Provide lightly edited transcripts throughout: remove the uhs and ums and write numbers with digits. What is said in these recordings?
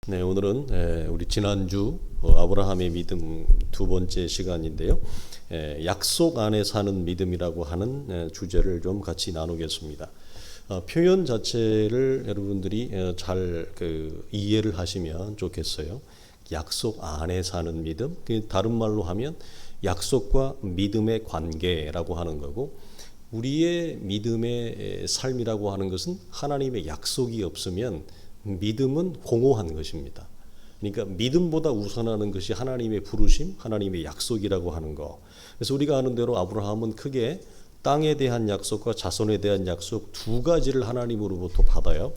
네, 오늘은 우리 지난주 아브라함의 믿음 두 번째 시간인데요. 약속 안에 사는 믿음이라고 하는 주제를 좀 같이 나누겠습니다. 표현 자체를 여러분들이 잘 이해를 하시면 좋겠어요. 약속 안에 사는 믿음, 다른 말로 하면 약속과 믿음의 관계라고 하는 거고, 우리의 믿음의 삶이라고 하는 것은 하나님의 약속이 없으면 믿음은 공허한 것입니다. 그러니까 믿음보다 우선하는 것이 하나님의 부르심, 하나님의 약속이라고 하는 거. 그래서 우리가 아는 대로 아브라함은 크게 땅에 대한 약속과 자손에 대한 약속 두 가지를 하나님으로부터 받아요.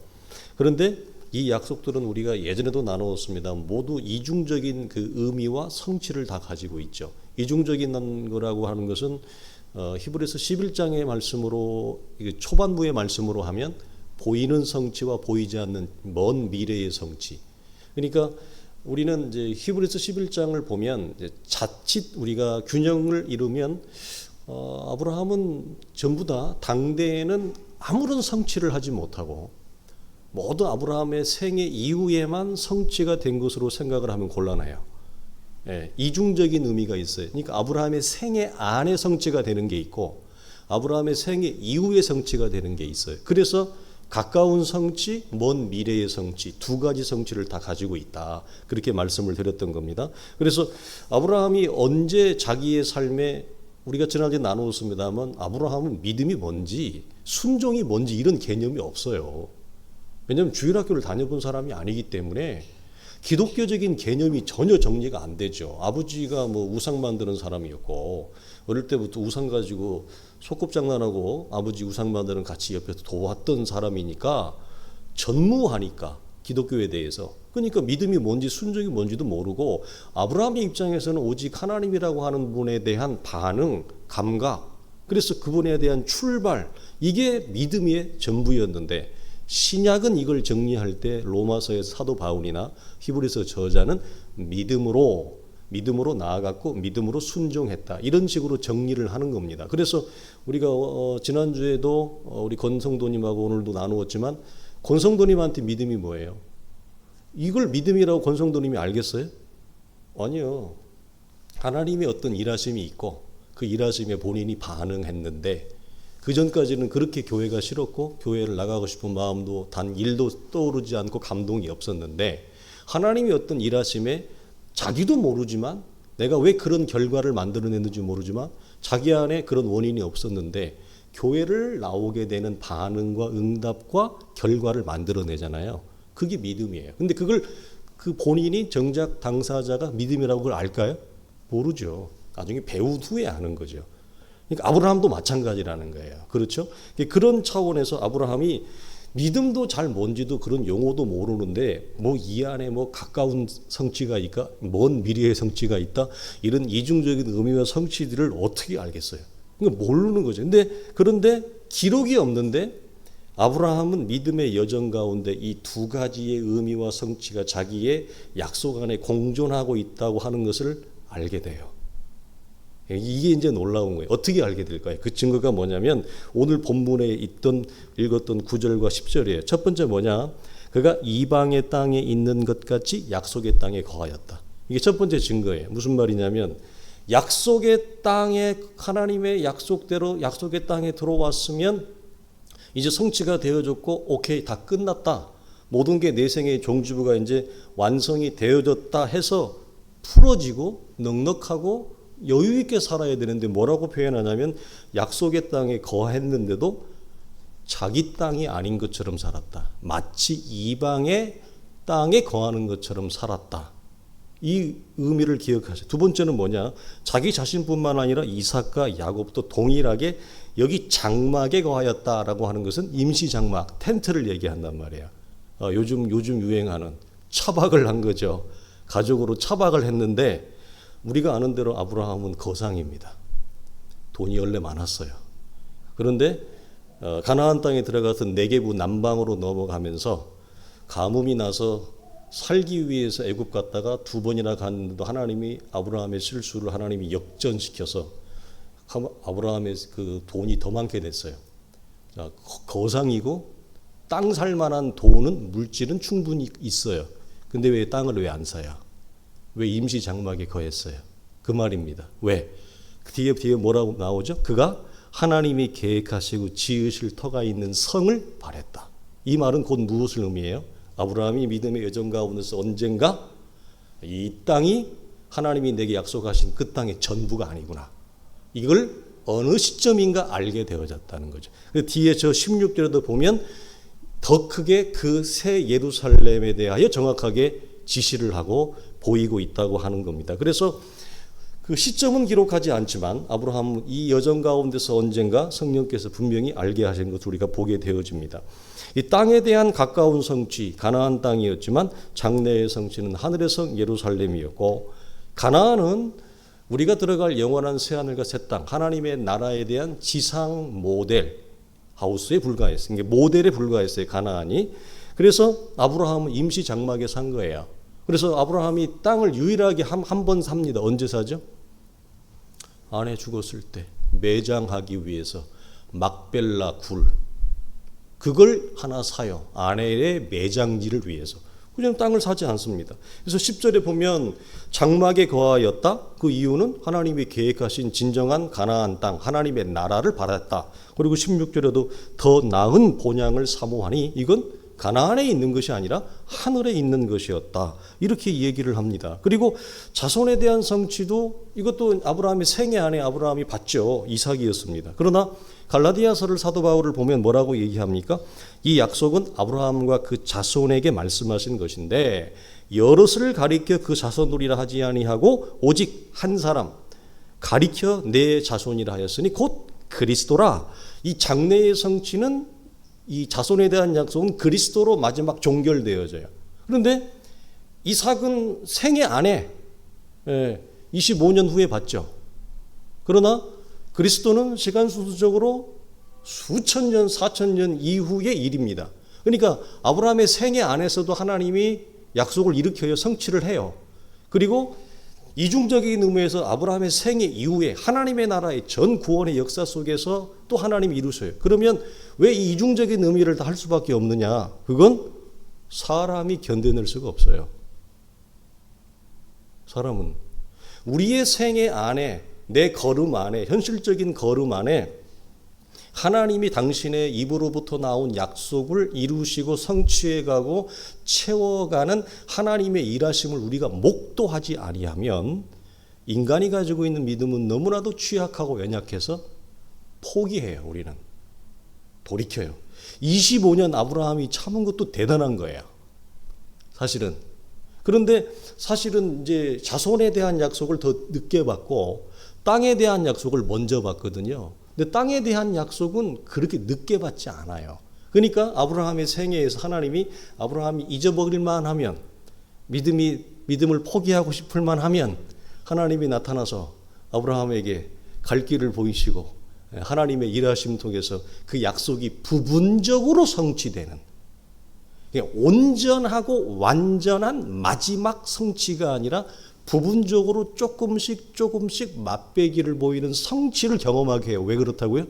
그런데 이 약속들은 우리가 예전에도 나누었습니다. 모두 이중적인 그 의미와 성취를 다 가지고 있죠. 이중적인 거라고 하는 것은 히브리서 11장의 말씀으로, 초반부의 말씀으로 하면 보이는 성취와 보이지 않는 먼 미래의 성취. 그러니까 우리는 이제 히브리서 11장을 보면 자칫 우리가 균형을 이루면 아브라함은 전부 다 당대에는 아무런 성취를 하지 못하고 모두 아브라함의 생애 이후에만 성취가 된 것으로 생각을 하면 곤란해요. 이중적인 의미가 있어요. 그러니까 아브라함의 생애 안에 성취가 되는 게 있고 아브라함의 생애 이후에 성취가 되는 게 있어요. 그래서 가까운 성취, 먼 미래의 성취, 두 가지 성취를 다 가지고 있다. 그렇게 말씀을 드렸던 겁니다. 그래서 아브라함이 언제 자기의 삶에, 우리가 지난주에 나누었습니다만 아브라함은 믿음이 뭔지, 순종이 뭔지 이런 개념이 없어요. 왜냐하면 주일학교를 다녀본 사람이 아니기 때문에 기독교적인 개념이 전혀 정리가 안 되죠. 아버지가 우상 만드는 사람이었고 어릴 때부터 우상 가지고 소꿉장난하고 아버지 우상 만드는 같이 옆에서 도왔던 사람이니까 전무하니까 기독교에 대해서. 그러니까 믿음이 뭔지 순종이 뭔지도 모르고 아브라함의 입장에서는 오직 하나님이라고 하는 분에 대한 반응, 감각, 그래서 그분에 대한 출발, 이게 믿음의 전부였는데 신약은 이걸 정리할 때 로마서의 사도 바울이나 히브리서 저자는 믿음으로 나아갔고 믿음으로 순종했다, 이런 식으로 정리를 하는 겁니다. 그래서 우리가 지난주에도 우리 권성도님하고 오늘도 나누었지만 권성도님한테 믿음이 뭐예요? 이걸 믿음이라고 권성도님이 알겠어요? 아니요. 하나님의 어떤 일하심이 있고 그 일하심에 본인이 반응했는데 그 전까지는 그렇게 교회가 싫었고 교회를 나가고 싶은 마음도 단 1도 떠오르지 않고 감동이 없었는데 하나님이 어떤 일하심에 자기도 모르지만 내가 왜 그런 결과를 만들어냈는지 모르지만 자기 안에 그런 원인이 없었는데 교회를 나오게 되는 반응과 응답과 결과를 만들어내잖아요. 그게 믿음이에요. 근데 그걸 그 본인이 정작 당사자가 믿음이라고 그걸 알까요? 모르죠. 나중에 배운 후에 아는 거죠. 그러니까 아브라함도 마찬가지라는 거예요. 그렇죠? 그런 차원에서 아브라함이 믿음도 잘 뭔지도 그런 용어도 모르는데 이 안에 가까운 성취가 있까, 먼 미래의 성취가 있다, 이런 이중적인 의미와 성취들을 어떻게 알겠어요? 그러니까 모르는 거죠. 그런데 기록이 없는데 아브라함은 믿음의 여정 가운데 이 두 가지의 의미와 성취가 자기의 약속 안에 공존하고 있다고 하는 것을 알게 돼요. 이게 이제 놀라운 거예요. 어떻게 알게 될까요? 그 증거가 뭐냐면 오늘 본문에 읽었던 9절과 10절이에요. 첫 번째 뭐냐? 그가 이방의 땅에 있는 것 같이 약속의 땅에 거하였다. 이게 첫 번째 증거예요. 무슨 말이냐면 약속의 땅에, 하나님의 약속대로 약속의 땅에 들어왔으면 이제 성취가 되어졌고 오케이, 다 끝났다. 모든 게 내 생의 종주부가 이제 완성이 되어졌다 해서 풀어지고 넉넉하고 여유 있게 살아야 되는데 뭐라고 표현하냐면 약속의 땅에 거했는데도 자기 땅이 아닌 것처럼 살았다. 마치 이방의 땅에 거하는 것처럼 살았다. 이 의미를 기억하세요. 두 번째는 뭐냐? 자기 자신뿐만 아니라 이삭과 야곱도 동일하게 여기 장막에 거하였다라고 하는 것은 임시 장막, 텐트를 얘기한단 말이에요. 요즘 유행하는 차박을 한 거죠. 가족으로 차박을 했는데 우리가 아는 대로 아브라함은 거상입니다. 돈이 원래 많았어요. 그런데 가나안 땅에 들어가서 네게부 남방으로 넘어가면서 가뭄이 나서 살기 위해서 애굽 갔다가 두 번이나 갔는데도 하나님이 아브라함의 실수를 하나님이 역전시켜서 아브라함의 그 돈이 더 많게 됐어요. 거상이고 땅 살 만한 돈은, 물질은 충분히 있어요. 근데 왜 땅을 왜 안 사요? 왜 임시 장막에 거했어요? 그 말입니다. 왜? 뒤에 뭐라고 나오죠? 그가 하나님이 계획하시고 지으실 터가 있는 성을 바랬다. 이 말은 곧 무엇을 의미해요? 아브라함이 믿음의 여정 가운데서 언젠가 이 땅이 하나님이 내게 약속하신 그 땅의 전부가 아니구나. 이걸 어느 시점인가 알게 되어졌다는 거죠. 뒤에 저 16절에도 보면 더 크게 그 새 예루살렘에 대하여 정확하게 지시를 하고 보이고 있다고 하는 겁니다. 그래서 그 시점은 기록하지 않지만 아브라함은 이 여정 가운데서 언젠가 성령께서 분명히 알게 하신 것을 우리가 보게 되어집니다. 이 땅에 대한 가까운 성취, 가나안 땅이었지만 장래의 성취는 하늘의 성 예루살렘이었고, 가나안은 우리가 들어갈 영원한 새하늘과 새 땅, 하나님의 나라에 대한 지상 모델 하우스에 불과했어요. 모델에 불과했어요, 가나안이. 그래서 아브라함은 임시 장막에 산 거예요. 그래서 아브라함이 땅을 유일하게 한 번 삽니다. 언제 사죠? 아내 죽었을 때 매장하기 위해서 막벨라 굴, 그걸 하나 사요. 아내의 매장지를 위해서. 그냥 땅을 사지 않습니다. 그래서 10절에 보면 장막에 거하였다. 그 이유는 하나님이 계획하신 진정한 가나안 땅, 하나님의 나라를 바랐다. 그리고 16절에도 더 나은 본향을 사모하니 이건 가나안에 있는 것이 아니라 하늘에 있는 것이었다. 이렇게 얘기를 합니다. 그리고 자손에 대한 성취도 이것도 아브라함의 생애 안에 아브라함이 봤죠. 이삭이었습니다. 그러나 갈라디아서를 사도 바울을 보면 뭐라고 얘기합니까? 이 약속은 아브라함과 그 자손에게 말씀하신 것인데 여럿을 가리켜 그 자손들이라 하지 아니하고 오직 한 사람 가리켜 내 자손이라 하였으니 곧 그리스도라. 이 장래의 성취는 이 자손에 대한 약속은 그리스도로 마지막 종결되어져요. 그런데 이삭은 생애 안에 25년 후에 봤죠. 그러나 그리스도는 시간 순서적으로 수천 년, 4,000년 이후의 일입니다. 그러니까 아브라함의 생애 안에서도 하나님이 약속을 일으켜요. 성취를 해요. 그리고 이중적인 의미에서 아브라함의 생애 이후에 하나님의 나라의 전 구원의 역사 속에서 또 하나님이 이루셔요. 그러면 왜 이 이중적인 의미를 다 할 수밖에 없느냐? 그건 사람이 견뎌낼 수가 없어요. 사람은 우리의 생애 안에, 내 걸음 안에, 현실적인 걸음 안에 하나님이 당신의 입으로부터 나온 약속을 이루시고 성취해가고 채워가는 하나님의 일하심을 우리가 목도하지 아니하면 인간이 가지고 있는 믿음은 너무나도 취약하고 연약해서 포기해요. 우리는 돌이켜요. 25년 아브라함이 참은 것도 대단한 거예요. 사실은. 그런데 사실은 이제 자손에 대한 약속을 더 늦게 받고 땅에 대한 약속을 먼저 받거든요. 근데 땅에 대한 약속은 그렇게 늦게 받지 않아요. 그러니까 아브라함의 생애에서 하나님이 아브라함이 잊어버릴만 하면, 믿음을 포기하고 싶을만 하면 하나님이 나타나서 아브라함에게 갈 길을 보이시고 하나님의 일하심 통해서 그 약속이 부분적으로 성취되는, 온전하고 완전한 마지막 성취가 아니라 부분적으로 조금씩 맛배기를 보이는 성취를 경험하게 해요. 왜 그렇다고요?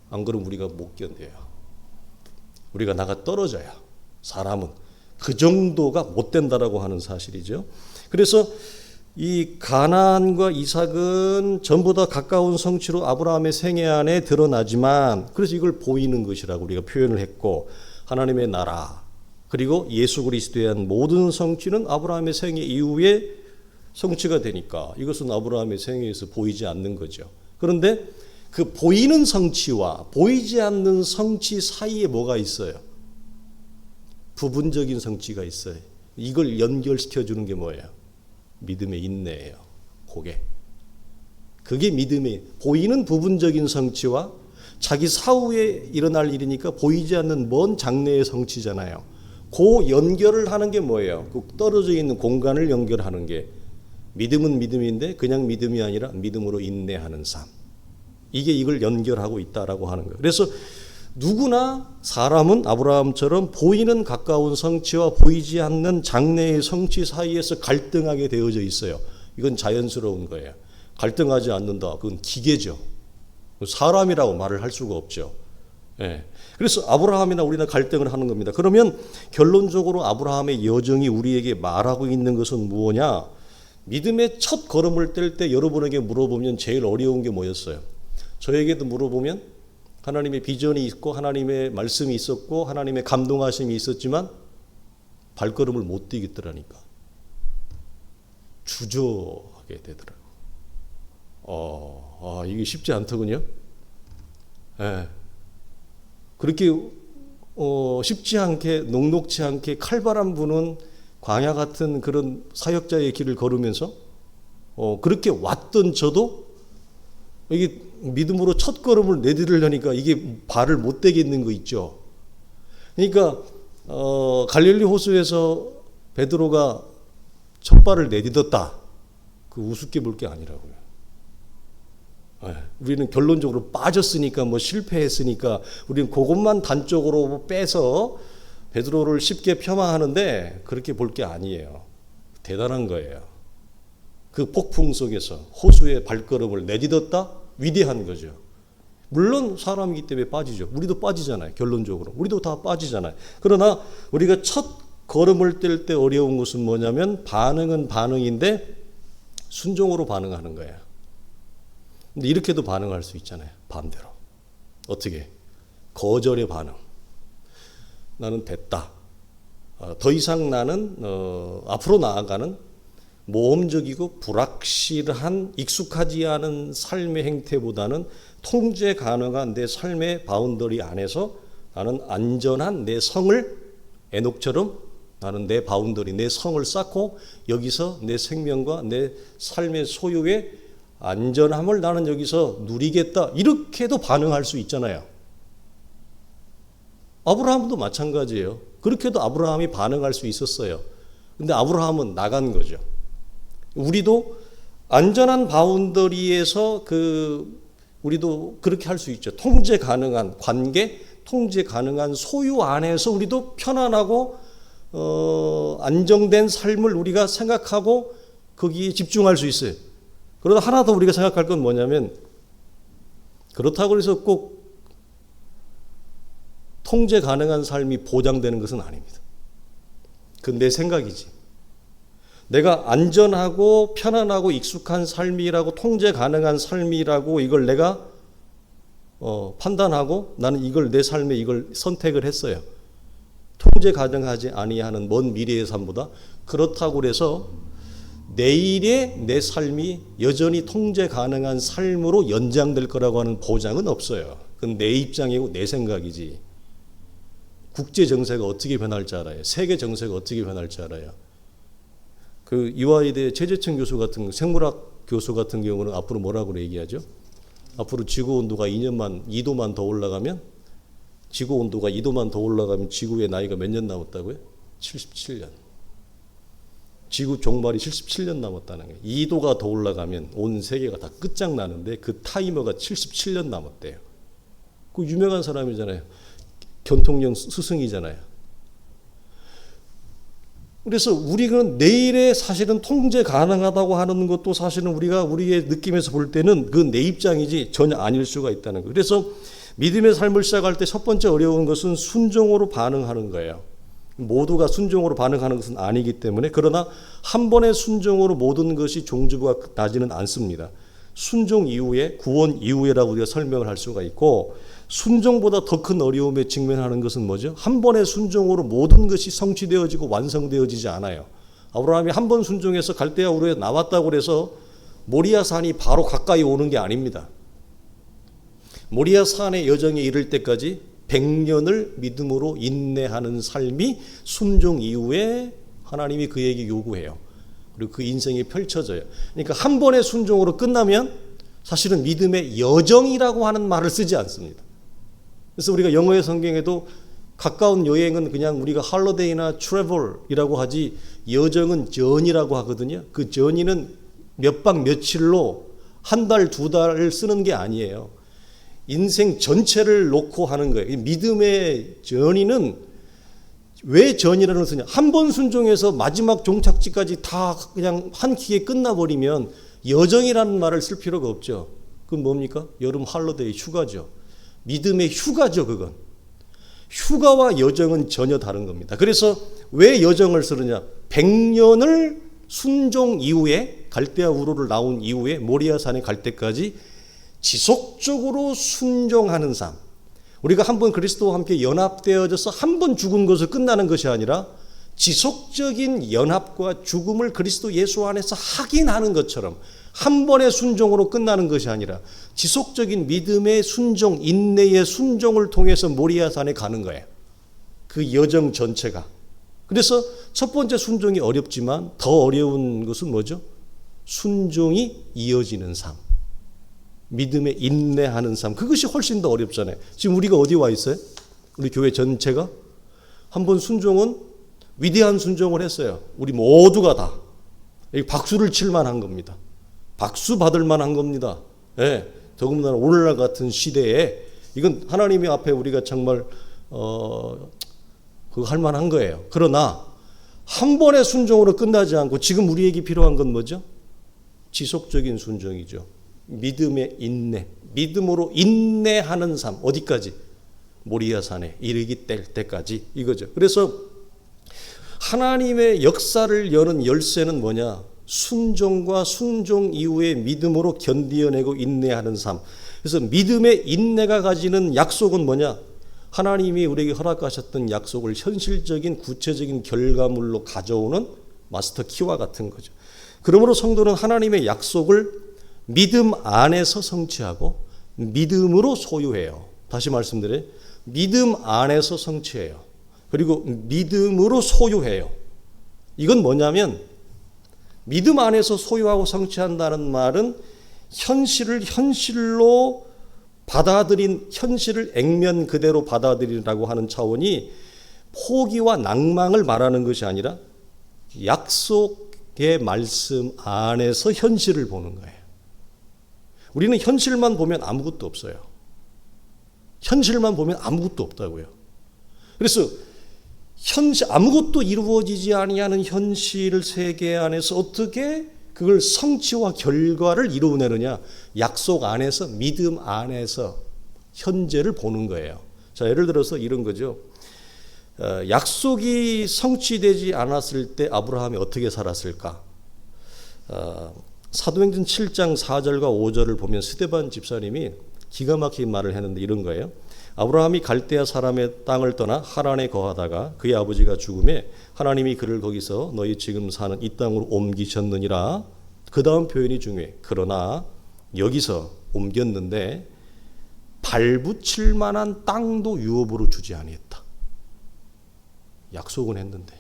안 그러면 우리가 못 견뎌요. 우리가 나가 떨어져요. 사람은 그 정도가 못 된다라고 하는 사실이죠. 그래서 이 가나안과 이삭은 전부 다 가까운 성취로 아브라함의 생애 안에 드러나지만, 그래서 이걸 보이는 것이라고 우리가 표현을 했고, 하나님의 나라 그리고 예수 그리스도에 대한 모든 성취는 아브라함의 생애 이후에 성취가 되니까 이것은 아브라함의 생애에서 보이지 않는 거죠. 그런데 그 보이는 성취와 보이지 않는 성취 사이에 뭐가 있어요? 부분적인 성취가 있어요. 이걸 연결시켜 주는 게 뭐예요? 믿음의 인내예요. 그게 믿음의, 보이는 부분적인 성취와 자기 사후에 일어날 일이니까 보이지 않는 먼 장래의 성취잖아요. 그 연결을 하는 게 뭐예요? 그 떨어져 있는 공간을 연결하는 게, 믿음은 믿음인데 그냥 믿음이 아니라 믿음으로 인내하는 삶. 이게 이걸 연결하고 있다라고 하는 거예요. 그래서 누구나 사람은 아브라함처럼 보이는 가까운 성취와 보이지 않는 장래의 성취 사이에서 갈등하게 되어져 있어요. 이건 자연스러운 거예요. 갈등하지 않는다. 그건 기계죠. 사람이라고 말을 할 수가 없죠. 예. 그래서 아브라함이나 우리나 갈등을 하는 겁니다. 그러면 결론적으로 아브라함의 여정이 우리에게 말하고 있는 것은 무엇냐? 믿음의 첫 걸음을 뗄 때 여러분에게 물어보면 제일 어려운 게 뭐였어요? 저에게도 물어보면 하나님의 비전이 있고 하나님의 말씀이 있었고 하나님의 감동하심이 있었지만 발걸음을 못 뛰겠더라니까. 주저하게 되더라고요. 이게 쉽지 않더군요. 예. 그렇게 쉽지 않게 녹록지 않게 칼바람 부는 광야 같은 그런 사역자의 길을 걸으면서 그렇게 왔던 저도 이게 믿음으로 첫 걸음을 내디디려니까 이게 발을 못 대겠는 거 있죠. 그러니까 갈릴리 호수에서 베드로가 첫 발을 내딛었다. 그 우습게 볼 게 아니라고요. 우리는 결론적으로 빠졌으니까 실패했으니까 우리는 그것만 단적으로 빼서 베드로를 쉽게 폄하하는데 그렇게 볼 게 아니에요. 대단한 거예요. 그 폭풍 속에서 호수의 발걸음을 내딛었다? 위대한 거죠. 물론 사람이기 때문에 빠지죠. 우리도 빠지잖아요. 결론적으로. 우리도 다 빠지잖아요. 그러나 우리가 첫 걸음을 뗄 때 어려운 것은 뭐냐면 반응은 반응인데 순종으로 반응하는 거예요. 근데 이렇게도 반응할 수 있잖아요. 반대로. 어떻게? 거절의 반응. 나는 됐다. 더 이상 나는 앞으로 나아가는 모험적이고 불확실한 익숙하지 않은 삶의 행태보다는 통제 가능한 내 삶의 바운더리 안에서 나는 안전한 내 성을 에녹처럼 나는 내 바운더리, 내 성을 쌓고 여기서 내 생명과 내 삶의 소유의 안전함을 나는 여기서 누리겠다. 이렇게도 반응할 수 있잖아요. 아브라함도 마찬가지예요. 그렇게도 아브라함이 반응할 수 있었어요. 근데 아브라함은 나간 거죠. 우리도 안전한 바운더리에서 우리도 그렇게 할 수 있죠. 통제 가능한 관계, 통제 가능한 소유 안에서 우리도 편안하고 안정된 삶을 우리가 생각하고 거기에 집중할 수 있어요. 그러나 하나 더 우리가 생각할 건 뭐냐면 그렇다고 해서 꼭 통제 가능한 삶이 보장되는 것은 아닙니다. 그건 내 생각이지. 내가 안전하고 편안하고 익숙한 삶이라고 통제 가능한 삶이라고 이걸 내가 판단하고 나는 이걸 내 삶에 이걸 선택을 했어요. 통제 가능하지 아니하는 먼 미래의 삶보다 그렇다고 해서 내일의 내 삶이 여전히 통제 가능한 삶으로 연장될 거라고 하는 보장은 없어요. 그건 내 입장이고 내 생각이지. 국제 정세가 어떻게 변할지 알아요. 세계 정세가 어떻게 변할지 알아요. 그 이화여대 최재천 교수 같은 생물학 교수 같은 경우는 앞으로 뭐라고 얘기하죠? 앞으로 지구 온도가 2도만 더 올라가면 지구 온도가 2도만 더 올라가면 지구의 나이가 몇 년 남았다고요? 77년. 지구 종말이 77년 남았다는 거예요. 2도가 더 올라가면 온 세계가 다 끝장나는데 그 타이머가 77년 남았대요. 그 유명한 사람이잖아요. 견통령 스승이잖아요. 그래서 우리는 내일에 사실은 통제 가능하다고 하는 것도 사실은 우리가 우리의 느낌에서 볼 때는 그 내 입장이지 전혀 아닐 수가 있다는 거예요. 그래서 믿음의 삶을 시작할 때 첫 번째 어려운 것은 순종으로 반응하는 거예요. 모두가 순종으로 반응하는 것은 아니기 때문에 그러나 한 번의 순종으로 모든 것이 종주가 나지는 않습니다. 순종 이후에 구원 이후에라고 우리가 설명을 할 수가 있고 순종보다 더 큰 어려움에 직면하는 것은 뭐죠? 한 번의 순종으로 모든 것이 성취되어지고 완성되어지지 않아요. 아브라함이 한 번 순종해서 갈대아 우르에 나왔다고 해서 모리아 산이 바로 가까이 오는 게 아닙니다. 모리아 산의 여정에 이를 때까지 100년을 믿음으로 인내하는 삶이 순종 이후에 하나님이 그에게 요구해요. 그리고 그 인생이 펼쳐져요. 그러니까 한 번의 순종으로 끝나면 사실은 믿음의 여정이라고 하는 말을 쓰지 않습니다. 그래서 우리가 영어의 성경에도 가까운 여행은 그냥 우리가 할러데이나 트래블이라고 하지 여정은 전이라고 하거든요. 그 전이는 몇 박 며칠로 한 달, 두 달을 쓰는 게 아니에요. 인생 전체를 놓고 하는 거예요. 믿음의 전이는 왜 전이라는 쓰냐? 한 번 순종해서 마지막 종착지까지 다 그냥 한 키에 끝나버리면 여정이라는 말을 쓸 필요가 없죠. 그건 뭡니까? 여름 할러데이 휴가죠. 믿음의 휴가죠, 그건. 휴가와 여정은 전혀 다른 겁니다. 그래서 왜 여정을 쓰느냐? 100년을 순종 이후에 갈대아 우르를 나온 이후에 모리아산에 갈 때까지 지속적으로 순종하는 삶. 우리가 한번 그리스도와 함께 연합되어져서 한 번 죽은 것을 끝나는 것이 아니라 지속적인 연합과 죽음을 그리스도 예수 안에서 하긴 하는 것처럼 한 번의 순종으로 끝나는 것이 아니라 지속적인 믿음의 순종, 인내의 순종을 통해서 모리아산에 가는 거예요. 그 여정 전체가. 그래서 첫 번째 순종이 어렵지만 더 어려운 것은 뭐죠? 순종이 이어지는 삶. 믿음에 인내하는 삶. 그것이 훨씬 더 어렵잖아요. 지금 우리가 어디 와 있어요? 우리 교회 전체가 한번 순종은 위대한 순종을 했어요. 우리 모두가 다. 박수를 칠 만한 겁니다. 박수 받을 만한 겁니다. 예. 더군다나 오늘날 같은 시대에 이건 하나님의 앞에 우리가 정말 그거 할 만한 거예요. 그러나 한 번의 순종으로 끝나지 않고 지금 우리에게 필요한 건 뭐죠? 지속적인 순종이죠. 믿음의 인내, 믿음으로 인내하는 삶. 어디까지? 모리아산에 이르기 될 때까지 이거죠. 그래서 하나님의 역사를 여는 열쇠는 뭐냐? 순종과 순종 이후에 믿음으로 견디어내고 인내하는 삶. 그래서 믿음의 인내가 가지는 약속은 뭐냐? 하나님이 우리에게 허락하셨던 약속을 현실적인 구체적인 결과물로 가져오는 마스터 키와 같은 거죠. 그러므로 성도는 하나님의 약속을 믿음 안에서 성취하고 믿음으로 소유해요. 다시 말씀드려요. 믿음 안에서 성취해요. 그리고 믿음으로 소유해요. 이건 뭐냐면 믿음 안에서 소유하고 성취한다는 말은 현실을 현실로 받아들인, 현실을 액면 그대로 받아들이라고 하는 차원이 포기와 낭망을 말하는 것이 아니라 약속의 말씀 안에서 현실을 보는 거예요. 우리는 현실만 보면 아무것도 없어요. 현실만 보면 아무것도 없다고요. 그래서 아무것도 이루어지지 아니하는 현실 세계 안에서 어떻게 그걸 성취와 결과를 이루어내느냐? 약속 안에서, 믿음 안에서 현재를 보는 거예요. 자, 예를 들어서 이런 거죠. 약속이 성취되지 않았을 때 아브라함이 어떻게 살았을까? 사도행전 7장 4절과 5절을 보면 스데반 집사님이 기가 막힌 말을 했는데 이런 거예요. 아브라함이 갈대아 사람의 땅을 떠나 하란에 거하다가 그의 아버지가 죽음에 하나님이 그를 거기서 너희 지금 사는 이 땅으로 옮기셨느니라. 그 다음 표현이 중요해. 그러나 여기서 옮겼는데 발붙일 만한 땅도 유업으로 주지 아니했다. 약속은 했는데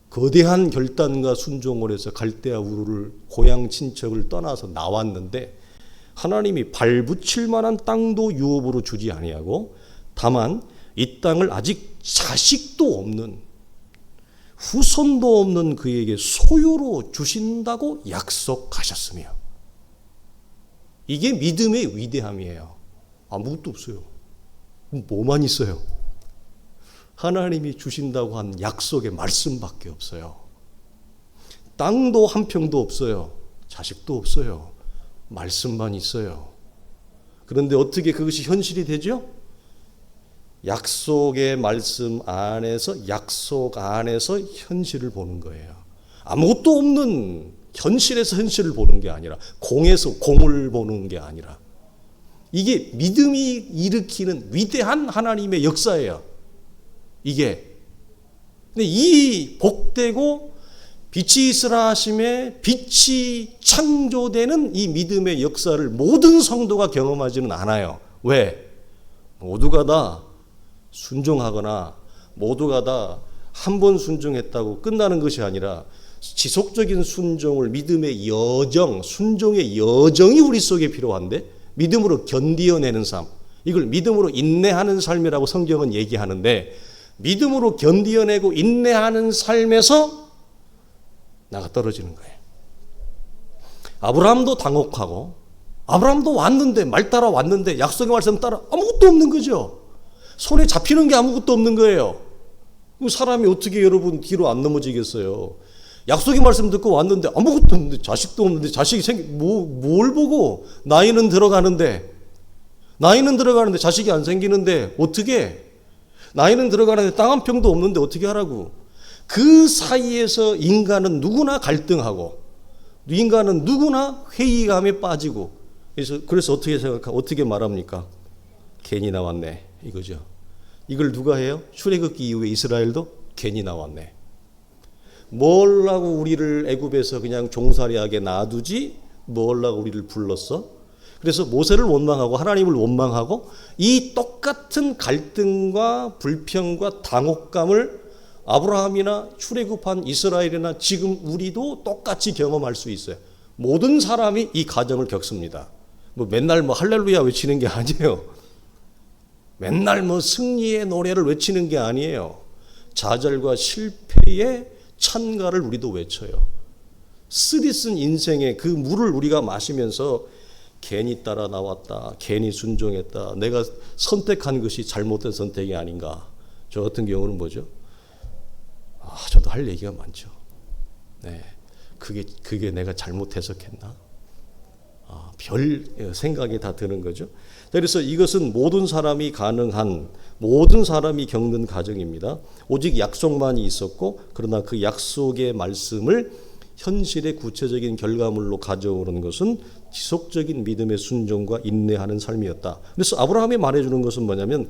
거대한 결단과 순종을 해서 갈대아 우르를 고향 친척을 떠나서 나왔는데 하나님이 발붙일 만한 땅도 유업으로 주지 아니하고 다만 이 땅을 아직 자식도 없는 후손도 없는 그에게 소유로 주신다고 약속하셨으며 이게 믿음의 위대함이에요. 아무것도 없어요. 뭐만 있어요? 하나님이 주신다고 한 약속의 말씀밖에 없어요. 땅도 한 평도 없어요. 자식도 없어요. 말씀만 있어요. 그런데 어떻게 그것이 현실이 되죠? 약속의 말씀 안에서, 약속 안에서 현실을 보는 거예요. 아무것도 없는 현실에서 현실을 보는 게 아니라 공에서 공을 보는 게 아니라 이게 믿음이 일으키는 위대한 하나님의 역사예요. 이게. 근데 이 복되고 빛이 있으라 하심에 빛이 창조되는 이 믿음의 역사를 모든 성도가 경험하지는 않아요. 왜? 모두가 다 순종하거나 모두가 다 한 번 순종했다고 끝나는 것이 아니라 지속적인 순종을 믿음의 여정, 순종의 여정이 우리 속에 필요한데 믿음으로 견디어내는 삶, 이걸 믿음으로 인내하는 삶이라고 성경은 얘기하는데 믿음으로 견디어내고 인내하는 삶에서 나가 떨어지는 거예요. 아브라함도 당혹하고 아브라함도 왔는데 말 따라 왔는데 약속의 말씀 따라 아무것도 없는 거죠. 손에 잡히는 게 아무것도 없는 거예요. 사람이 어떻게 여러분 뒤로 안 넘어지겠어요. 약속의 말씀 듣고 왔는데 아무것도 없는데 자식도 없는데 자식이 뭘 보고 나이는 들어가는데 나이는 들어가는데 자식이 안 생기는데 어떻게? 나이는 들어가는데 땅 한 평도 없는데 어떻게 하라고? 그 사이에서 인간은 누구나 갈등하고 인간은 누구나 회의감에 빠지고 그래서 어떻게 말합니까? 괜히 나왔네 이거죠. 이걸 누가 해요? 출애굽기 이후에 이스라엘도 괜히 나왔네. 뭘 하고 우리를 애굽에서 그냥 종살이하게 놔두지? 뭘 하고 우리를 불렀어? 그래서 모세를 원망하고 하나님을 원망하고 이 똑같은 갈등과 불평과 당혹감을 아브라함이나 출애굽한 이스라엘이나 지금 우리도 똑같이 경험할 수 있어요. 모든 사람이 이 과정을 겪습니다. 맨날 할렐루야 외치는 게 아니에요. 맨날 승리의 노래를 외치는 게 아니에요. 좌절과 실패의 찬가를 우리도 외쳐요. 쓰디쓴 인생의 그 물을 우리가 마시면서 괜히 따라 나왔다, 괜히 순종했다, 내가 선택한 것이 잘못된 선택이 아닌가. 저 같은 경우는 뭐죠? 저도 할 얘기가 많죠. 네, 그게 내가 잘못 해석했나? 별 생각이 다 드는 거죠. 그래서 이것은 모든 사람이 가능한, 모든 사람이 겪는 과정입니다. 오직 약속만이 있었고, 그러나 그 약속의 말씀을 현실의 구체적인 결과물로 가져오는 것은 지속적인 믿음의 순종과 인내하는 삶이었다. 그래서 아브라함이 말해주는 것은 뭐냐면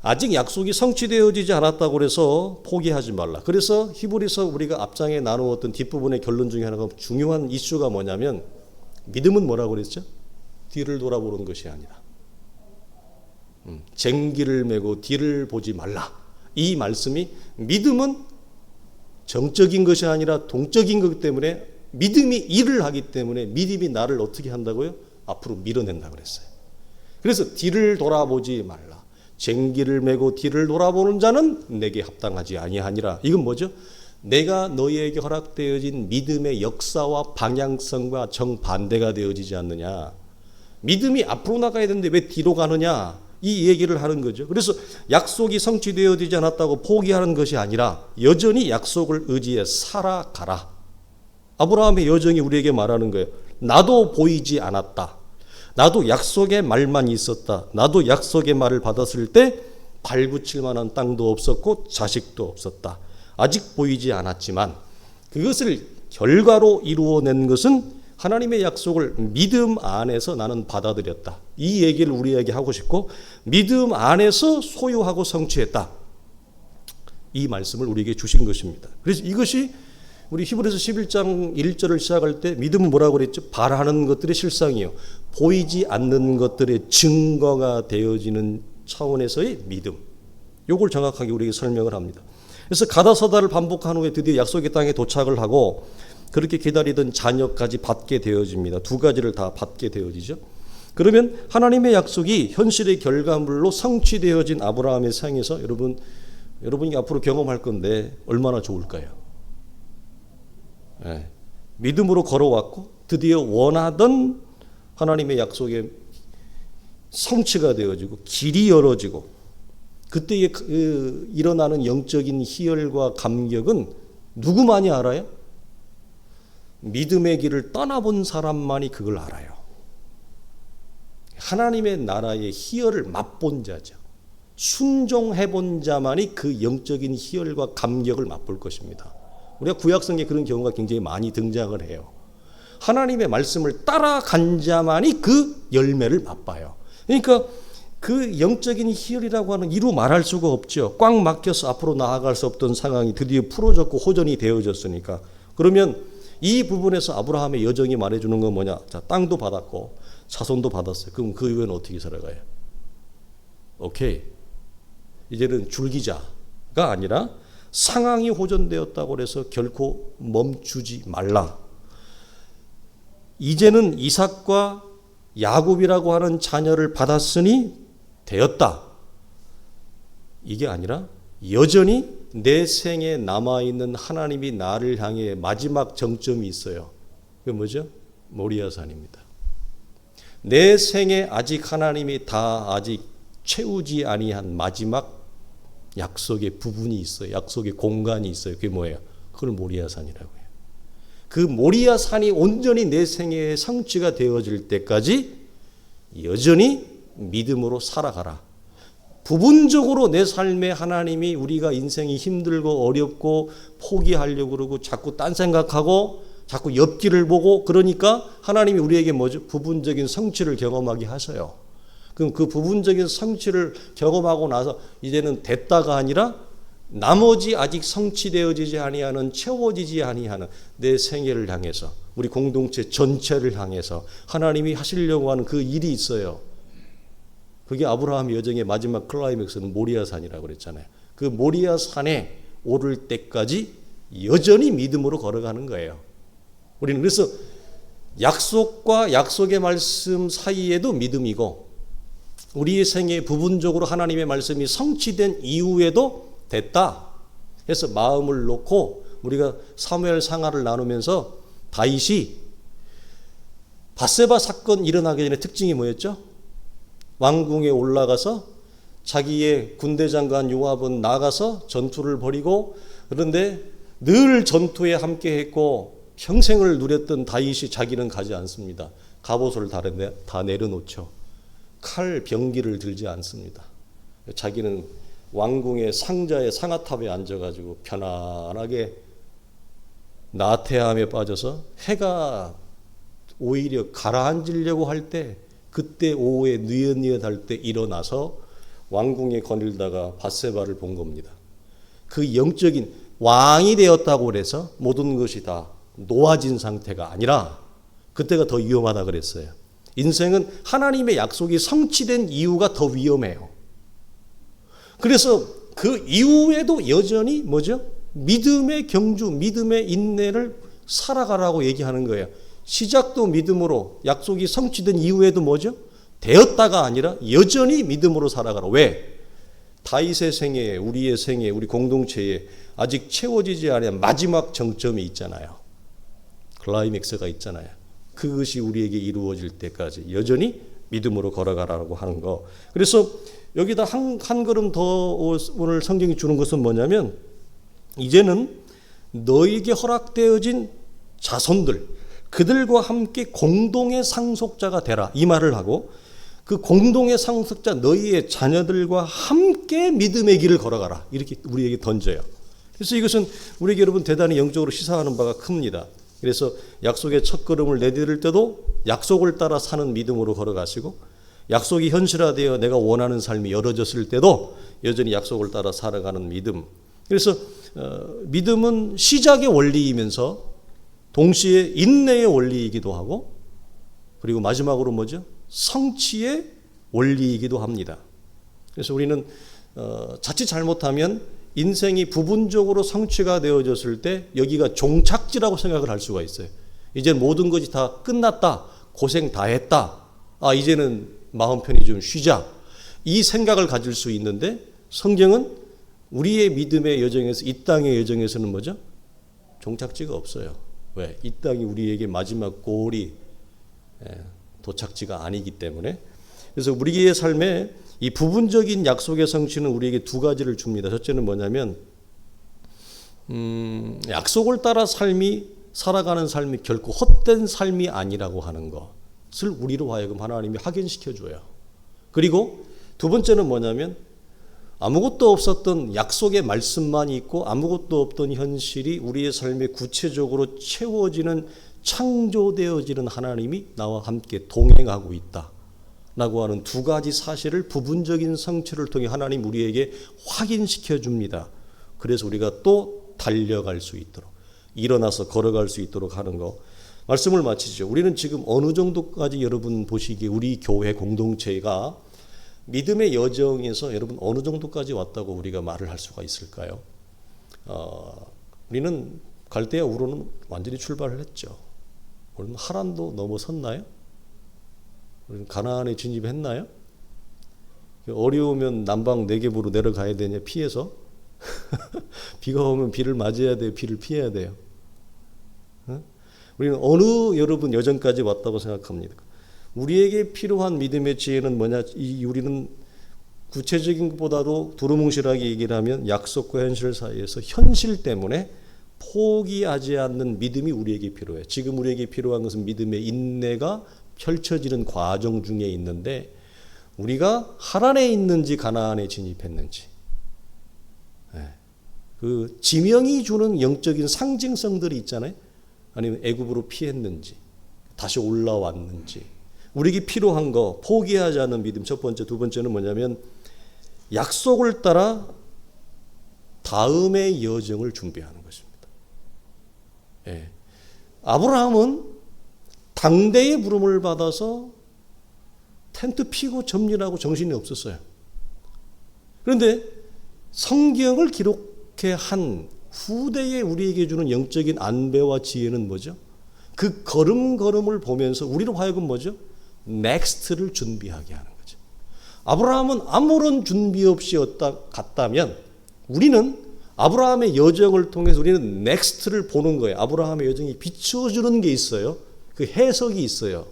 아직 약속이 성취되어지지 않았다고 해서 포기하지 말라. 그래서 히브리서 우리가 앞장에 나누었던 뒷부분의 결론 중에 하나가 중요한 이슈가 뭐냐면 믿음은 뭐라고 그랬죠? 뒤를 돌아보는 것이 아니라 쟁기를 메고 뒤를 보지 말라. 이 말씀이 믿음은 정적인 것이 아니라 동적인 것 때문에 믿음이 일을 하기 때문에 믿음이 나를 어떻게 한다고요? 앞으로 밀어낸다고 그랬어요. 그래서 뒤를 돌아보지 말라. 쟁기를 메고 뒤를 돌아보는 자는 내게 합당하지 아니하니라. 이건 뭐죠? 내가 너희에게 허락되어진 믿음의 역사와 방향성과 정반대가 되어지지 않느냐. 믿음이 앞으로 나가야 되는데 왜 뒤로 가느냐. 이 얘기를 하는 거죠. 그래서 약속이 성취되어지지 않았다고 포기하는 것이 아니라 여전히 약속을 의지해 살아가라. 아브라함의 여정이 우리에게 말하는 거예요. 나도 보이지 않았다. 나도 약속의 말만 있었다. 나도 약속의 말을 받았을 때 발붙일 만한 땅도 없었고 자식도 없었다. 아직 보이지 않았지만 그것을 결과로 이루어낸 것은 하나님의 약속을 믿음 안에서 나는 받아들였다. 이 얘기를 우리에게 하고 싶고 믿음 안에서 소유하고 성취했다. 이 말씀을 우리에게 주신 것입니다. 그래서 이것이 우리 히브리서 11장 1절을 시작할 때 믿음은 뭐라고 그랬죠? 바라는 것들의 실상이요. 보이지 않는 것들의 증거가 되어지는 차원에서의 믿음. 이걸 정확하게 우리에게 설명을 합니다. 그래서 가다서다를 반복한 후에 드디어 약속의 땅에 도착을 하고 그렇게 기다리던 자녀까지 받게 되어집니다. 두 가지를 다 받게 되어지죠. 그러면 하나님의 약속이 현실의 결과물로 성취되어진 아브라함의 생에서 여러분이 앞으로 경험할 건데 얼마나 좋을까요? 네. 믿음으로 걸어왔고 드디어 원하던 하나님의 약속의 성취가 되어지고 길이 열어지고 그때에 일어나는 영적인 희열과 감격은 누구만이 알아요? 믿음의 길을 떠나본 사람만이 그걸 알아요. 하나님의 나라의 희열을 맛본 자죠. 순종해본 자만이 그 영적인 희열과 감격을 맛볼 것입니다. 우리가 구약성에 그런 경우가 굉장히 많이 등장을 해요. 하나님의 말씀을 따라간 자만이 그 열매를 맛봐요. 그러니까 그 영적인 희열이라고 하는 이루 말할 수가 없죠. 꽉 막혀서 앞으로 나아갈 수 없던 상황이 드디어 풀어졌고 호전이 되어졌으니까. 그러면 이 부분에서 아브라함의 여정이 말해주는 건 뭐냐? 자, 땅도 받았고 자손도 받았어요. 그럼 그 이후에는 어떻게 살아가요? 오케이. 이제는 줄기자가 아니라 상황이 호전되었다고 해서 결코 멈추지 말라. 이제는 이삭과 야곱이라고 하는 자녀를 받았으니 되었다. 이게 아니라 여전히 내 생에 남아있는 하나님이 나를 향해 마지막 정점이 있어요. 그게 뭐죠? 모리아산입니다. 내 생에 아직 하나님이 다 아직 채우지 아니한 마지막 약속의 부분이 있어요. 약속의 공간이 있어요. 그게 뭐예요? 그걸 모리아산이라고 해요. 그 모리아산이 온전히 내 생애의 성취가 되어질 때까지 여전히 믿음으로 살아가라. 부분적으로 내 삶에 하나님이 우리가 인생이 힘들고 어렵고 포기하려고 그러고 자꾸 딴 생각하고 자꾸 옆길을 보고 그러니까 하나님이 우리에게 뭐죠? 부분적인 성취를 경험하게 하셔요. 그럼 그 부분적인 성취를 경험하고 나서 이제는 됐다가 아니라 나머지 아직 성취되어지지 아니하는 채워지지 아니하는 내 생애를 향해서 우리 공동체 전체를 향해서 하나님이 하시려고 하는 그 일이 있어요. 그게 아브라함 여정의 마지막 클라이맥스는 모리아산이라고 그랬잖아요. 그 모리아산에 오를 때까지 여전히 믿음으로 걸어가는 거예요. 우리는 그래서 약속과 약속의 말씀 사이에도 믿음이고 우리의 생애에 부분적으로 하나님의 말씀이 성취된 이후에도 됐다 해서 마음을 놓고 우리가 사무엘 상하를 나누면서 다윗이 밧세바 사건 일어나기 전에 특징이 뭐였죠? 왕궁에 올라가서 자기의 군대 장관 요압은 나가서 전투를 벌이고 그런데 늘 전투에 함께했고 평생을 누렸던 다윗이 자기는 가지 않습니다. 갑옷을 다 내려놓죠. 칼, 병기를 들지 않습니다. 자기는 왕궁의 상자의 상아탑에 앉아가지고 편안하게 나태함에 빠져서 해가 오히려 가라앉으려고 할 때 그때 오후에 뉘엿뉘엿할 때 일어나서 왕궁에 거닐다가 밧세바를 본 겁니다. 그 영적인 왕이 되었다고 그래서 모든 것이 다 놓아진 상태가 아니라 그때가 더 위험하다 그랬어요. 인생은 하나님의 약속이 성취된 이유가 더 위험해요. 그래서 그 이후에도 여전히 뭐죠? 믿음의 경주, 믿음의 인내를 살아가라고 얘기하는 거예요. 시작도 믿음으로 약속이 성취된 이후에도 뭐죠? 되었다가 아니라 여전히 믿음으로 살아가라. 왜? 다윗의 생애에, 우리의 생애에, 우리 공동체에 아직 채워지지 않은 마지막 정점이 있잖아요. 클라이맥스가 있잖아요. 그것이 우리에게 이루어질 때까지 여전히 믿음으로 걸어가라고 하는 거. 그래서 여기다 한 걸음 더 오늘 성경이 주는 것은 뭐냐면 이제는 너에게 허락되어진 자손들, 그들과 함께 공동의 상속자가 되라. 이 말을 하고 그 공동의 상속자 너희의 자녀들과 함께 믿음의 길을 걸어가라. 이렇게 우리에게 던져요. 그래서 이것은 우리에게 여러분 대단히 영적으로 시사하는 바가 큽니다. 그래서 약속의 첫걸음을 내디딜 때도 약속을 따라 사는 믿음으로 걸어가시고 약속이 현실화되어 내가 원하는 삶이 열어졌을 때도 여전히 약속을 따라 살아가는 믿음. 그래서 믿음은 시작의 원리이면서 동시에 인내의 원리이기도 하고 그리고 마지막으로 뭐죠? 성취의 원리이기도 합니다. 그래서 우리는 자칫 잘못하면 인생이 부분적으로 성취가 되어졌을 때 여기가 종착지라고 생각을 할 수가 있어요. 이제 모든 것이 다 끝났다. 고생 다 했다. 이제는 마음 편히 좀 쉬자. 이 생각을 가질 수 있는데 성경은 우리의 믿음의 여정에서 이 땅의 여정에서는 뭐죠? 종착지가 없어요. 왜? 이 땅이 우리에게 마지막 골이 도착지가 아니기 때문에. 그래서 우리의 삶에 이 부분적인 약속의 성취는 우리에게 두 가지를 줍니다. 첫째는 뭐냐면 약속을 따라 살아가는 삶이 결코 헛된 삶이 아니라고 하는 것을 우리로 하여금 하나님이 확인시켜 줘요. 그리고 두 번째는 뭐냐면 아무것도 없었던 약속의 말씀만 있고 아무것도 없던 현실이 우리의 삶에 구체적으로 채워지는 창조되어지는 하나님이 나와 함께 동행하고 있다 라고 하는 두 가지 사실을 부분적인 성취를 통해 하나님 우리에게 확인시켜 줍니다. 그래서 우리가 또 달려갈 수 있도록 일어나서 걸어갈 수 있도록 하는 거. 말씀을 마치죠. 우리는 지금 어느 정도까지 여러분 보시기에 우리 교회 공동체가 믿음의 여정에서 여러분 어느 정도까지 왔다고 우리가 말을 할 수가 있을까요? 우리는 갈대아 우로는 완전히 출발을 했죠. 우리는 하란도 넘어섰나요? 우리는 가나안에 진입했나요? 어려우면 남방 네겝으로 내려가야 되냐 피해서? 비가 오면 비를 맞아야 돼요? 비를 피해야 돼요? 우리는 어느 여러분 여정까지 왔다고 생각합니다. 우리에게 필요한 믿음의 지혜는 뭐냐? 우리는 구체적인 것보다도 두루뭉실하게 얘기를 하면 약속과 현실 사이에서 현실 때문에 포기하지 않는 믿음이 우리에게 필요해. 지금 우리에게 필요한 것은 믿음의 인내가 펼쳐지는 과정 중에 있는데 우리가 하란에 있는지 가나안에 진입했는지, 그 지명이 주는 영적인 상징성들이 있잖아요. 아니면 애굽으로 피했는지, 다시 올라왔는지, 우리에게 필요한 거, 포기하지 않는 믿음. 첫 번째, 두 번째는 뭐냐면 약속을 따라 다음의 여정을 준비하는 것입니다. 아브라함은 당대의 부름을 받아서 텐트 피고 점령하고 정신이 없었어요. 그런데 성경을 기록해 한 후대에 우리에게 주는 영적인 안배와 지혜는 뭐죠? 그 걸음걸음을 보면서 우리로 하여금 뭐죠? 넥스트를 준비하게 하는 거죠. 아브라함은 아무런 준비 없이 갔다면 우리는 아브라함의 여정을 통해서 우리는 넥스트를 보는 거예요. 아브라함의 여정이 비춰주는 게 있어요. 그 해석이 있어요.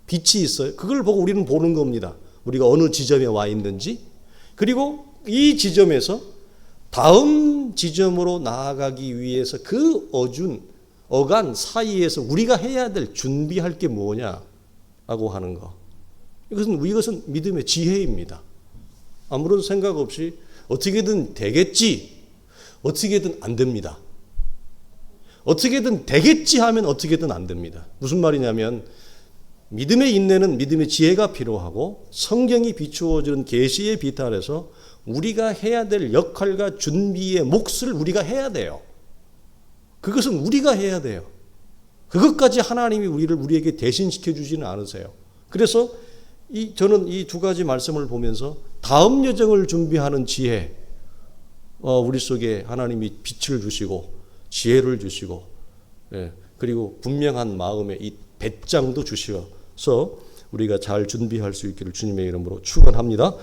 빛이 있어요. 그걸 보고 우리는 보는 겁니다. 우리가 어느 지점에 와 있는지. 그리고 이 지점에서 다음 지점으로 나아가기 위해서 그 어간 사이에서 우리가 해야 될 준비할 게 뭐냐라고 하는 거. 이것은 믿음의 지혜입니다. 아무런 생각 없이 어떻게든 되겠지, 어떻게든 안 됩니다. 어떻게든 되겠지 하면 어떻게든 안 됩니다. 무슨 말이냐면 믿음의 인내는 믿음의 지혜가 필요하고 성경이 비추어주는 계시의 빛 아래서 우리가 해야 될 역할과 준비의 몫을 우리가 해야 돼요. 그것은 우리가 해야 돼요. 그것까지 하나님이 우리에게 대신시켜 주지는 않으세요. 그래서 저는 이 두 가지 말씀을 보면서 다음 여정을 준비하는 지혜, 우리 속에 하나님이 빛을 주시고 지혜를 주시고, 그리고 분명한 마음의 이 배짱도 주셔서 우리가 잘 준비할 수 있기를 주님의 이름으로 축원합니다.